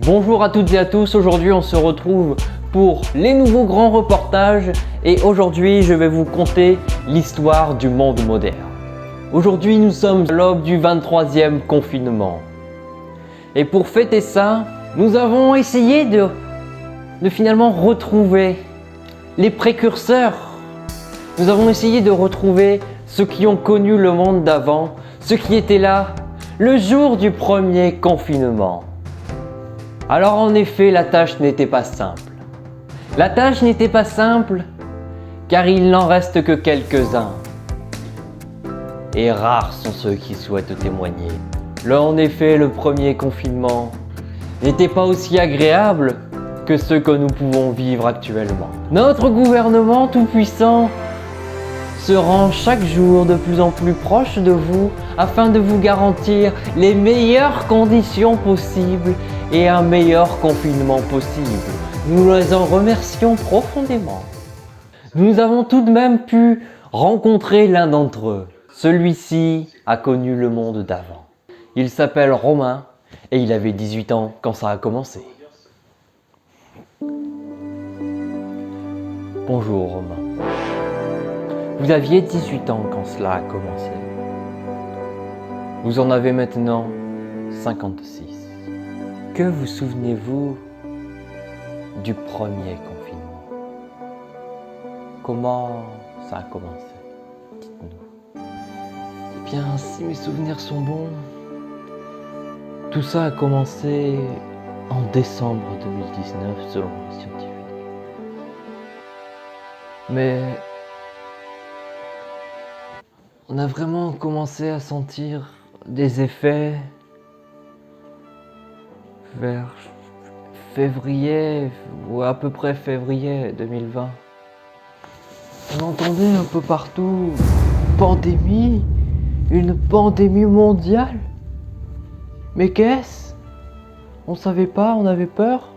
Bonjour à toutes et à tous, aujourd'hui on se retrouve pour les nouveaux grands reportages et aujourd'hui je vais vous conter l'histoire du monde moderne. Aujourd'hui nous sommes à l'aube du 23e confinement. Et pour fêter ça, nous avons essayé de finalement retrouver les précurseurs. Nous avons essayé de retrouver ceux qui ont connu le monde d'avant, ceux qui étaient là le jour du premier confinement. Alors en effet, la tâche n'était pas simple. La tâche n'était pas simple car il n'en reste que quelques-uns. Et rares sont ceux qui souhaitent témoigner. Là en effet, le premier confinement n'était pas aussi agréable que ceux que nous pouvons vivre actuellement. Notre gouvernement tout-puissant se rend chaque jour de plus en plus proche de vous afin de vous garantir les meilleures conditions possibles et un meilleur confinement possible. Nous les en remercions profondément. Nous avons tout de même pu rencontrer l'un d'entre eux. Celui-ci a connu le monde d'avant. Il s'appelle Romain et il avait 18 ans quand ça a commencé. Bonjour Romain. Vous aviez 18 ans quand cela a commencé. Vous en avez maintenant 56. Que vous souvenez-vous du premier confinement? Comment ça a commencé? Dites-nous. Eh bien, si mes souvenirs sont bons, tout ça a commencé en décembre 2019 selon les scientifiques. Mais on a vraiment commencé à sentir des effets vers février, ou à peu près février 2020. On entendait un peu partout une pandémie mondiale. Mais qu'est-ce? On savait pas, on avait peur.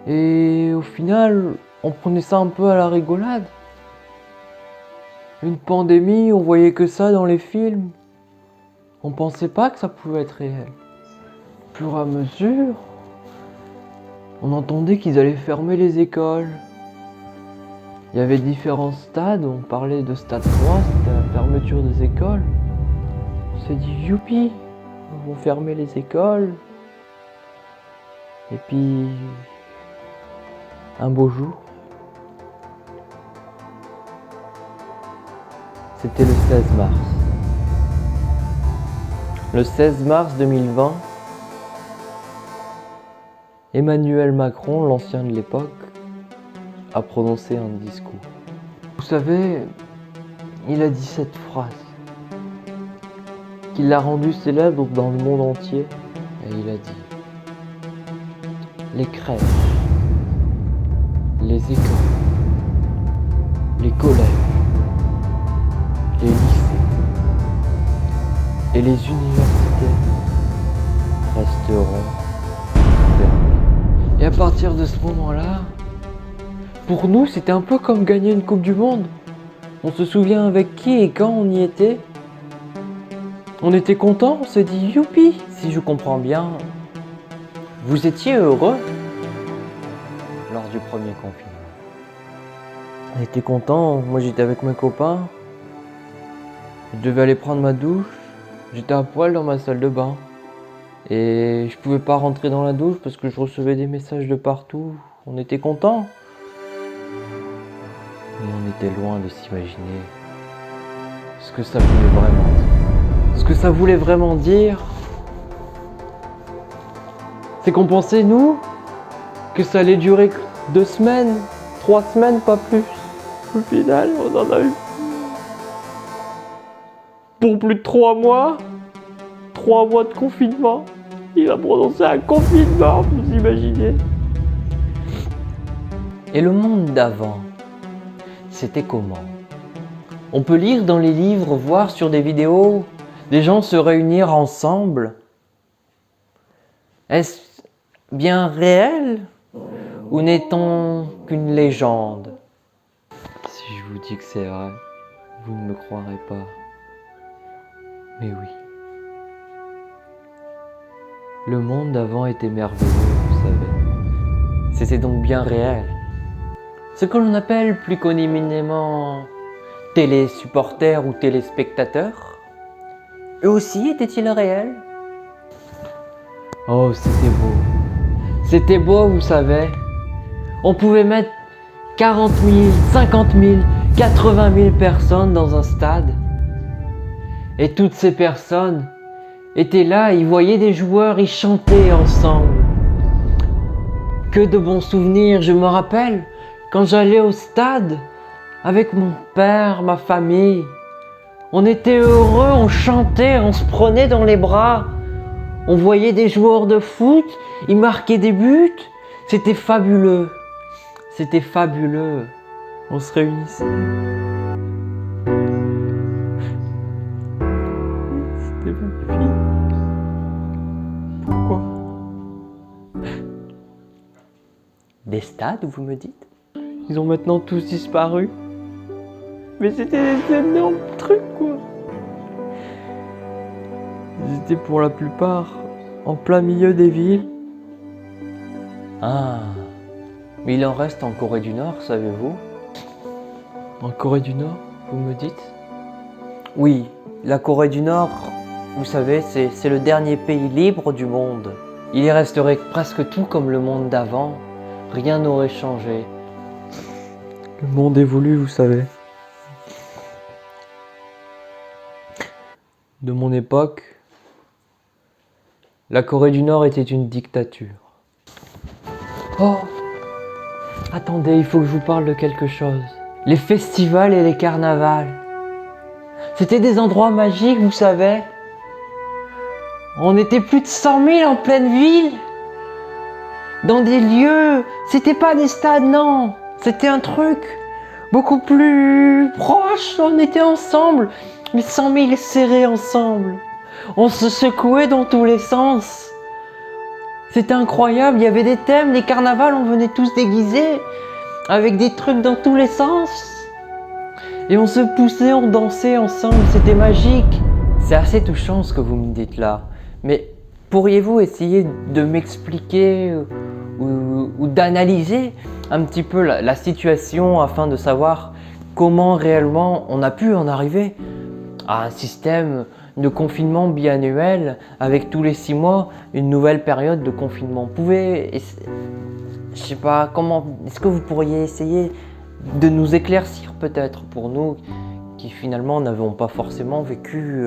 Et au final, on prenait ça un peu à la rigolade. Une pandémie, on voyait que ça dans les films. On pensait pas que ça pouvait être réel. Au fur et à mesure, on entendait qu'ils allaient fermer les écoles. Il y avait différents stades, on parlait de stade 3, c'était la fermeture des écoles. On s'est dit youpi, ils vont fermer les écoles. Et puis, un beau jour, c'était le 16 mars. Le 16 mars 2020, Emmanuel Macron, l'ancien de l'époque, a prononcé un discours. Vous savez, il a dit cette phrase qui l'a rendu célèbre dans le monde entier. Et il a dit: les crèches, les écoles, les collèges, les lycées et les universités resteront fermés. Et à partir de ce moment-là, pour nous, c'était un peu comme gagner une Coupe du Monde. On se souvient avec qui et quand on y était. On était content, on s'est dit youpi. Si je comprends bien, vous étiez heureux lors du premier confinement. On était content, moi j'étais avec mes copains. Je devais aller prendre ma douche. J'étais à poil dans ma salle de bain. Et je pouvais pas rentrer dans la douche parce que je recevais des messages de partout. On était content. Mais on était loin de s'imaginer ce que ça voulait vraiment dire. Ce que ça voulait vraiment dire, c'est qu'on pensait, nous, que ça allait durer 2 semaines, 3 semaines, pas plus. Au final, on en a eu pour plus de 3 mois. 3 mois de confinement. Il a prononcé un confinement, vous imaginez. Et le monde d'avant, c'était comment? On peut lire dans les livres, voir sur des vidéos, des gens se réunir ensemble. Est-ce bien réel ou n'est-on qu'une légende? Si je vous dis que c'est vrai, vous ne me croirez pas. Mais oui. Le monde d'avant était merveilleux, vous savez. C'était donc bien réel. Ce que l'on appelle plus communément télésupporters ou téléspectateurs, eux aussi étaient-ils réels? Oh, c'était beau. C'était beau, vous savez. On pouvait mettre 40 000, 50 000, 80 000 personnes dans un stade. Et toutes ces personnes étaient là, ils voyaient des joueurs, ils chantaient ensemble. Que de bons souvenirs, je me rappelle quand j'allais au stade avec mon père, ma famille. On était heureux, on chantait, on se prenait dans les bras. On voyait des joueurs de foot, ils marquaient des buts. C'était fabuleux. C'était fabuleux. On se réunissait. C'était magnifique. Pourquoi? Des stades, vous me dites? Ils ont maintenant tous disparu. Mais c'était des énormes trucs, quoi. Ils étaient pour la plupart en plein milieu des villes. Ah, mais il en reste en Corée du Nord, savez-vous? En Corée du Nord, vous me dites? Oui, la Corée du Nord, vous savez, c'est le dernier pays libre du monde. Il y resterait presque tout comme le monde d'avant. Rien n'aurait changé. Le monde évolue, vous savez. De mon époque, la Corée du Nord était une dictature. Oh, attendez, il faut que je vous parle de quelque chose. Les festivals et les carnavals. C'était des endroits magiques, vous savez. On était plus de 100 000 en pleine ville. Dans des lieux, c'était pas des stades, non. C'était un truc beaucoup plus proche. On était ensemble, mais 100 000 serrés ensemble. On se secouait dans tous les sens. C'était incroyable, il y avait des thèmes, les carnavals, on venait tous déguisés, avec des trucs dans tous les sens. Et on se poussait, on dansait ensemble, c'était magique. C'est assez touchant ce que vous me dites là. Mais pourriez-vous essayer de m'expliquer ou d'analyser un petit peu la situation afin de savoir comment réellement on a pu en arriver à un système de confinement biannuel avec tous les 6 mois une nouvelle période de confinement? Je sais pas comment, est-ce que vous pourriez essayer de nous éclaircir peut-être pour nous qui finalement n'avons pas forcément vécu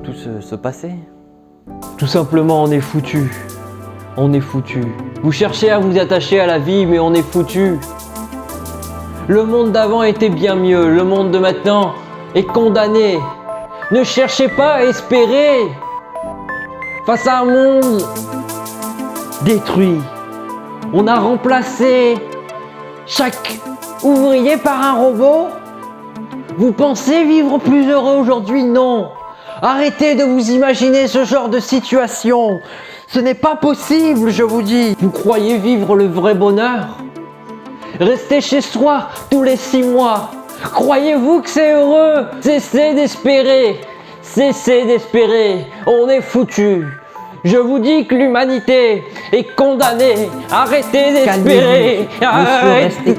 tout ce passé? Tout simplement, on est foutu. On est foutu. Vous cherchez à vous attacher à la vie, mais on est foutu. Le monde d'avant était bien mieux. Le monde de maintenant est condamné. Ne cherchez pas à espérer. Face à un monde détruit, on a remplacé chaque ouvrier par un robot. Vous pensez vivre plus heureux aujourd'hui? Non. Arrêtez de vous imaginer ce genre de situation. Ce n'est pas possible, je vous dis. Vous croyez vivre le vrai bonheur? Rester chez soi tous les 6 mois. Croyez-vous que c'est heureux? Cessez d'espérer. Cessez d'espérer. On est foutu. Je vous dis que l'humanité est condamnée. Arrêtez d'espérer. Arrêtez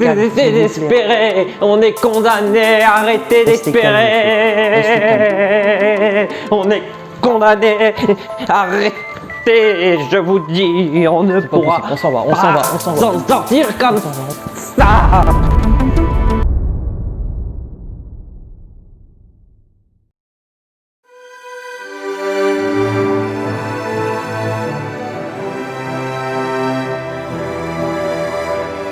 d'espérer. On est condamné. Arrêtez d'espérer. On est condamné. Arrêtez. Je vous dis, on ne pourra On s'en va, s'en sortir comme ça.